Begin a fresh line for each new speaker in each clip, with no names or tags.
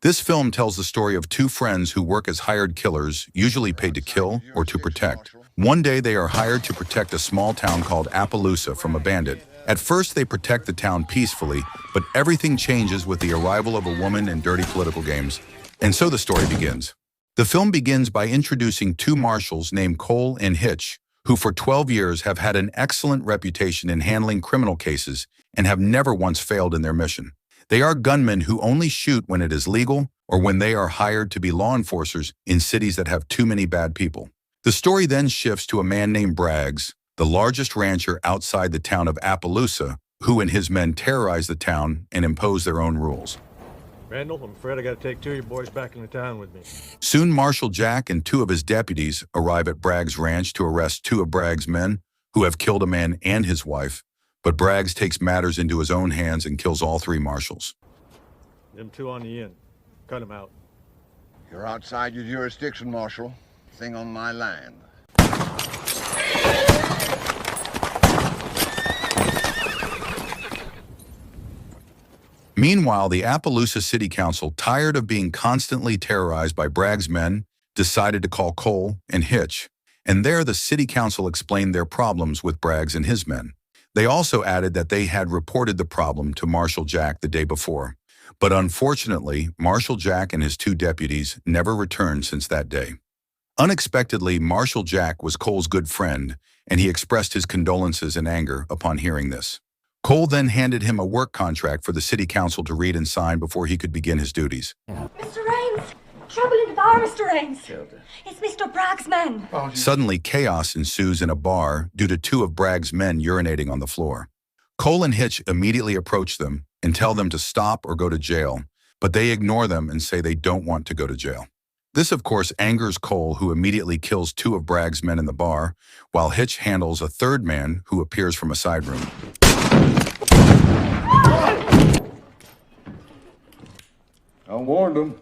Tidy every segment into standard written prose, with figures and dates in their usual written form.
This film tells the story of two friends who work as hired killers, usually paid to kill or to protect. One day they are hired to protect a small town called Appaloosa from a bandit. At first they protect the town peacefully, but everything changes with the arrival of a woman and dirty political games. And so the story begins. The film begins by introducing two marshals named Cole and Hitch, who for 12 years have had an excellent reputation in handling criminal cases and have never once failed in their mission. They are gunmen who only shoot when it is legal or when they are hired to be law enforcers in cities that have too many bad people. The story then shifts to a man named Braggs, the largest rancher outside the town of Appaloosa, who and his men terrorize the town and impose their own rules.
Randall, I'm afraid I gotta take two of your boys back into town with me.
Soon Marshal Jack and two of his deputies arrive at Braggs' ranch to arrest two of Braggs' men who have killed a man and his wife, but Braggs takes matters into his own hands and kills all three marshals.
Them two on the end. Cut them out.
You're outside your jurisdiction, Marshal. Thing on my land.
Meanwhile, the Appaloosa City Council, tired of being constantly terrorized by Braggs' men, decided to call Cole and Hitch, and there the City Council explained their problems with Braggs and his men. They also added that they had reported the problem to Marshal Jack the day before, but unfortunately, Marshal Jack and his two deputies never returned since that day. Unexpectedly, Marshal Jack was Cole's good friend, and he expressed his condolences and anger upon hearing this. Cole then handed him a work contract for the city council to read and sign before he could begin his duties.
Mr. Raines! Trouble in the bar, Mr. Raines! It's Mr. Bragg's men.
Suddenly, chaos ensues in a bar due to two of Bragg's men urinating on the floor. Cole and Hitch immediately approach them and tell them to stop or go to jail, but they ignore them and say they don't want to go to jail. This, of course, angers Cole, who immediately kills two of Bragg's men in the bar, while Hitch handles a third man who appears from a side room.
I warned them.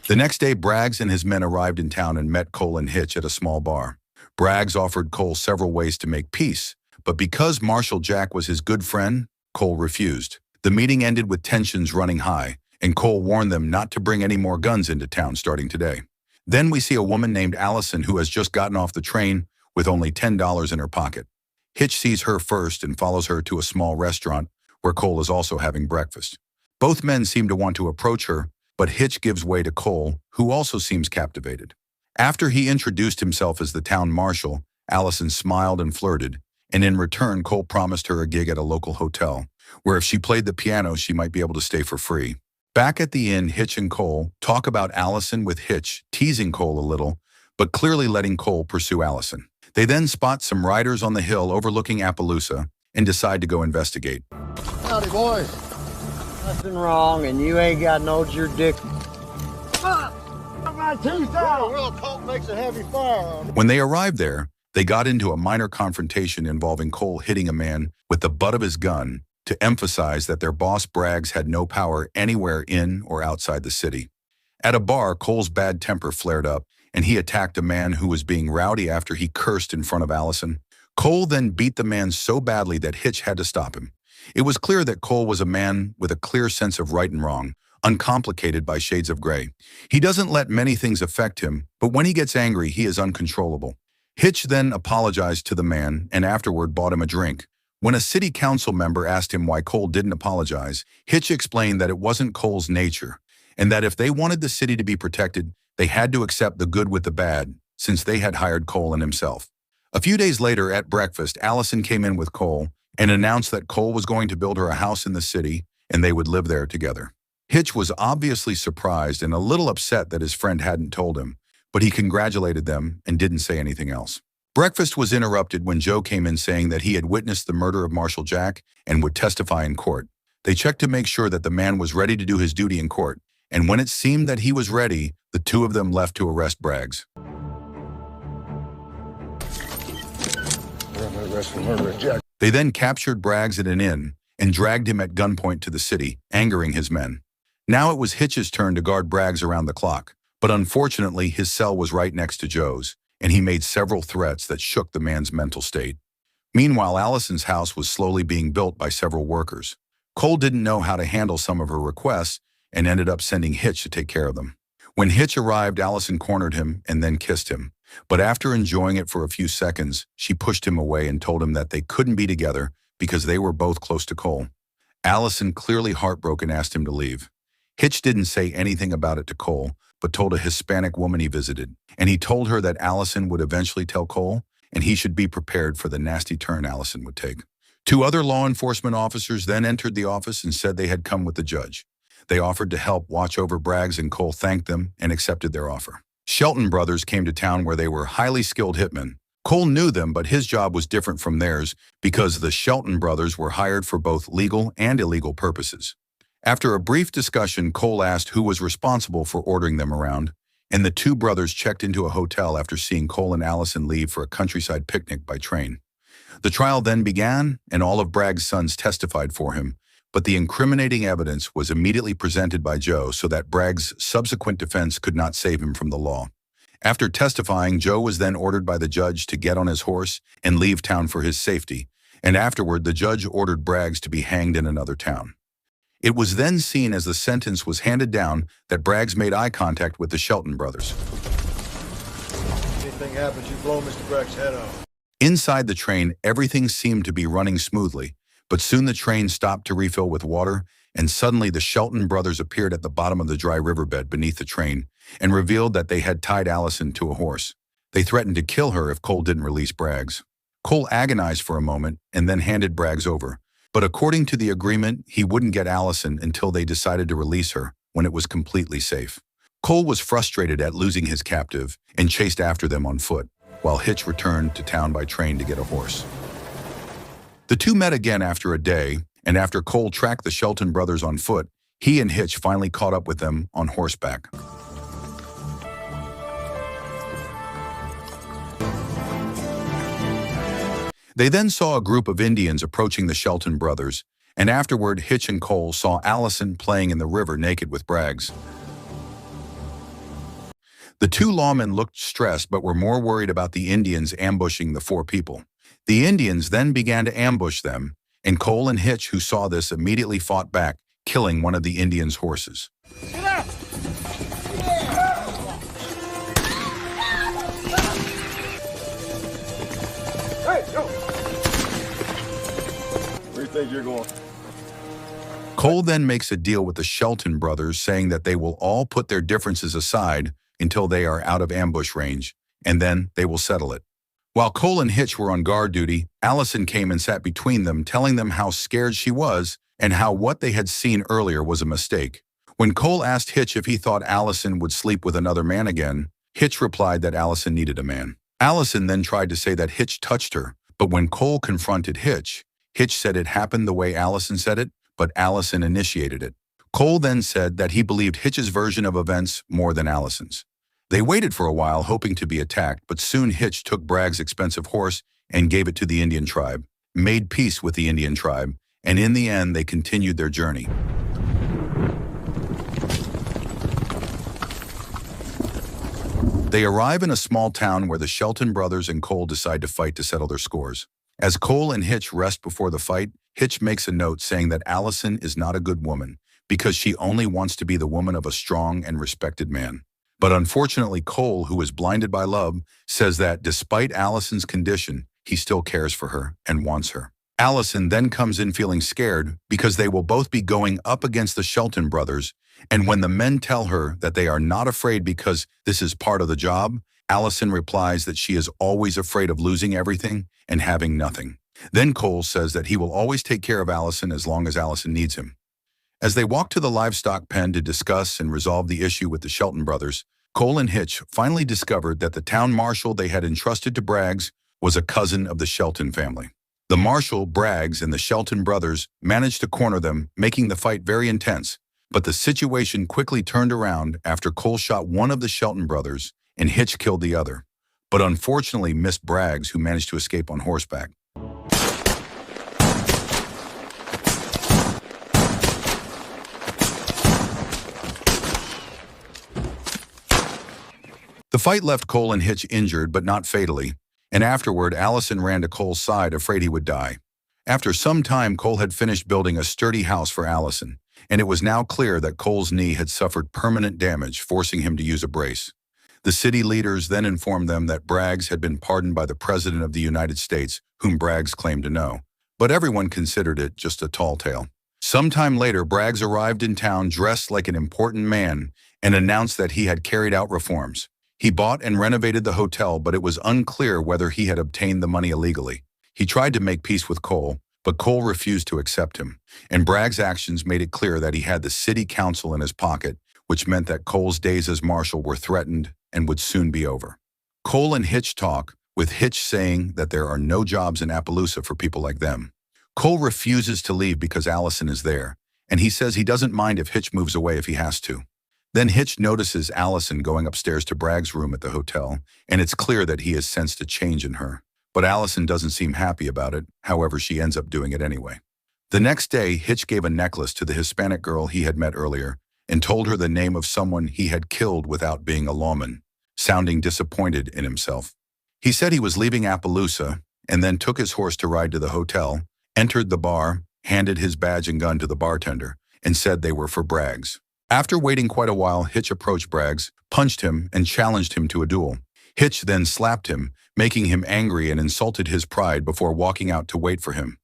The next day, Braggs and his men arrived in town and met Cole and Hitch at a small bar. Braggs offered Cole several ways to make peace, but because Marshal Jack was his good friend, Cole refused. The meeting ended with tensions running high, and Cole warned them not to bring any more guns into town starting today. Then we see a woman named Allison who has just gotten off the train with only $10 in her pocket. Hitch sees her first and follows her to a small restaurant where Cole is also having breakfast. Both men seem to want to approach her, but Hitch gives way to Cole, who also seems captivated. After he introduced himself as the town marshal, Allison smiled and flirted, and in return Cole promised her a gig at a local hotel, where if she played the piano she might be able to stay for free. Back at the inn, Hitch and Cole talk about Allison, with Hitch teasing Cole a little, but clearly letting Cole pursue Allison. They then spot some riders on the hill overlooking Appaloosa and decide to go investigate.
Howdy, boys.
Nothing wrong, and you ain't got no jurisdiction.
My tooth out. Well, Colt makes a heavy fire.
When they arrived there, they got into a minor confrontation involving Cole hitting a man with the butt of his gun to emphasize that their boss Braggs had no power anywhere in or outside the city. At a bar, Cole's bad temper flared up, and he attacked a man who was being rowdy after he cursed in front of Allison. Cole then beat the man so badly that Hitch had to stop him. It was clear that Cole was a man with a clear sense of right and wrong, uncomplicated by shades of gray. He doesn't let many things affect him, but when he gets angry, he is uncontrollable. Hitch then apologized to the man and afterward bought him a drink. When a city council member asked him why Cole didn't apologize, Hitch explained that it wasn't Cole's nature, and that if they wanted the city to be protected, they had to accept the good with the bad, since they had hired Cole and himself. A few days later, at breakfast, Allison came in with Cole and announced that Cole was going to build her a house in the city and they would live there together. Hitch was obviously surprised and a little upset that his friend hadn't told him, but he congratulated them and didn't say anything else. Breakfast was interrupted when Joe came in saying that he had witnessed the murder of Marshal Jack and would testify in court. They checked to make sure that the man was ready to do his duty in court, and when it seemed that he was ready, the two of them left to arrest Braggs. They then captured Braggs at an inn and dragged him at gunpoint to the city, angering his men. Now it was Hitch's turn to guard Braggs around the clock, but unfortunately his cell was right next to Joe's, and he made several threats that shook the man's mental state. Meanwhile, Allison's house was slowly being built by several workers. Cole didn't know how to handle some of her requests and ended up sending Hitch to take care of them. When Hitch arrived, Allison cornered him and then kissed him. But after enjoying it for a few seconds, she pushed him away and told him that they couldn't be together because they were both close to Cole. Allison, clearly heartbroken, asked him to leave. Hitch didn't say anything about it to Cole, but told a Hispanic woman he visited, and he told her that Allison would eventually tell Cole, and he should be prepared for the nasty turn Allison would take. 2 other law enforcement officers then entered the office and said they had come with the judge. They offered to help watch over Braggs, and Cole thanked them and accepted their offer. Shelton brothers came to town where they were highly skilled hitmen. Cole knew them, but his job was different from theirs because the Shelton brothers were hired for both legal and illegal purposes. After a brief discussion, Cole asked who was responsible for ordering them around, and the 2 brothers checked into a hotel after seeing Cole and Allison leave for a countryside picnic by train. The trial then began, and all of Bragg's sons testified for him, but the incriminating evidence was immediately presented by Joe so that Bragg's subsequent defense could not save him from the law. After testifying, Joe was then ordered by the judge to get on his horse and leave town for his safety, and afterward the judge ordered Braggs to be hanged in another town. It was then seen as the sentence was handed down that Braggs made eye contact with the Shelton brothers.
Anything happens, you blow Mr. Bragg's head off.
Inside the train, everything seemed to be running smoothly, but soon the train stopped to refill with water, and suddenly the Shelton brothers appeared at the bottom of the dry riverbed beneath the train and revealed that they had tied Allison to a horse. They threatened to kill her if Cole didn't release Braggs. Cole agonized for a moment and then handed Braggs over. But according to the agreement, he wouldn't get Allison until they decided to release her when it was completely safe. Cole was frustrated at losing his captive and chased after them on foot, while Hitch returned to town by train to get a horse. The 2 met again after a day, and after Cole tracked the Shelton brothers on foot, he and Hitch finally caught up with them on horseback. They then saw a group of Indians approaching the Shelton brothers, and afterward Hitch and Cole saw Allison playing in the river naked with Braggs. The 2 lawmen looked stressed but were more worried about the Indians ambushing the 4 people. The Indians then began to ambush them, and Cole and Hitch, who saw this, immediately fought back, killing one of the Indians' horses.
Where do you think you're going?
Cole then makes a deal with the Shelton brothers, saying that they will all put their differences aside until they are out of ambush range, and then they will settle it. While Cole and Hitch were on guard duty, Allison came and sat between them, telling them how scared she was and how what they had seen earlier was a mistake. When Cole asked Hitch if he thought Allison would sleep with another man again, Hitch replied that Allison needed a man. Allison then tried to say that Hitch touched her, but when Cole confronted Hitch, Hitch said it happened the way Allison said it, but Allison initiated it. Cole then said that he believed Hitch's version of events more than Allison's. They waited for a while, hoping to be attacked, but soon Hitch took Bragg's expensive horse and gave it to the Indian tribe, made peace with the Indian tribe, and in the end they continued their journey. They arrive in a small town where the Shelton brothers and Cole decide to fight to settle their scores. As Cole and Hitch rest before the fight, Hitch makes a note saying that Allison is not a good woman because she only wants to be the woman of a strong and respected man. But unfortunately, Cole, who is blinded by love, says that despite Allison's condition, he still cares for her and wants her. Allison then comes in feeling scared because they will both be going up against the Shelton brothers, and when the men tell her that they are not afraid because this is part of the job, Allison replies that she is always afraid of losing everything and having nothing. Then Cole says that he will always take care of Allison as long as Allison needs him. As they walk to the livestock pen to discuss and resolve the issue with the Shelton brothers, Cole and Hitch finally discovered that the town marshal they had entrusted to Braggs was a cousin of the Shelton family. The marshal, Braggs, and the Shelton brothers managed to corner them, making the fight very intense, but the situation quickly turned around after Cole shot one of the Shelton brothers and Hitch killed the other, but unfortunately missed Braggs, who managed to escape on horseback. The fight left Cole and Hitch injured, but not fatally, and afterward Allison ran to Cole's side, afraid he would die. After some time, Cole had finished building a sturdy house for Allison, and it was now clear that Cole's knee had suffered permanent damage, forcing him to use a brace. The city leaders then informed them that Braggs had been pardoned by the President of the United States, whom Braggs claimed to know, but everyone considered it just a tall tale. Sometime later, Braggs arrived in town dressed like an important man and announced that he had carried out reforms. He bought and renovated the hotel, but it was unclear whether he had obtained the money illegally. He tried to make peace with Cole, but Cole refused to accept him, and Braggs' actions made it clear that he had the city council in his pocket, which meant that Cole's days as marshal were threatened and would soon be over. Cole and Hitch talk, with Hitch saying that there are no jobs in Appaloosa for people like them. Cole refuses to leave because Allison is there, and he says he doesn't mind if Hitch moves away if he has to. Then Hitch notices Allison going upstairs to Braggs' room at the hotel, and it's clear that he has sensed a change in her. But Allison doesn't seem happy about it, however she ends up doing it anyway. The next day, Hitch gave a necklace to the Hispanic girl he had met earlier and told her the name of someone he had killed without being a lawman, sounding disappointed in himself. He said he was leaving Appaloosa and then took his horse to ride to the hotel, entered the bar, handed his badge and gun to the bartender, and said they were for Braggs. After waiting quite a while, Hitch approached Braggs, punched him, and challenged him to a duel. Hitch then slapped him, making him angry and insulted his pride before walking out to wait for him.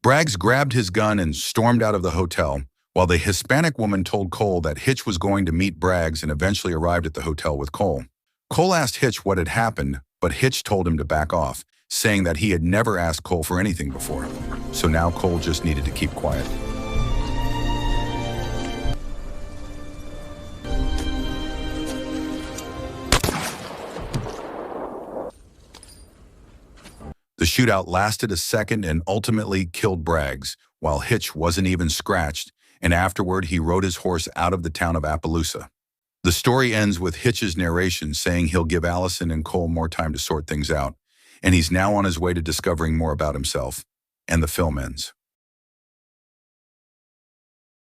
Braggs grabbed his gun and stormed out of the hotel, while the Hispanic woman told Cole that Hitch was going to meet Braggs and eventually arrived at the hotel with Cole. Cole asked Hitch what had happened, but Hitch told him to back off, saying that he had never asked Cole for anything before. So now Cole just needed to keep quiet. The shootout lasted a second and ultimately killed Braggs, while Hitch wasn't even scratched, and afterward he rode his horse out of the town of Appaloosa. The story ends with Hitch's narration saying he'll give Allison and Cole more time to sort things out, and he's now on his way to discovering more about himself, and the film ends.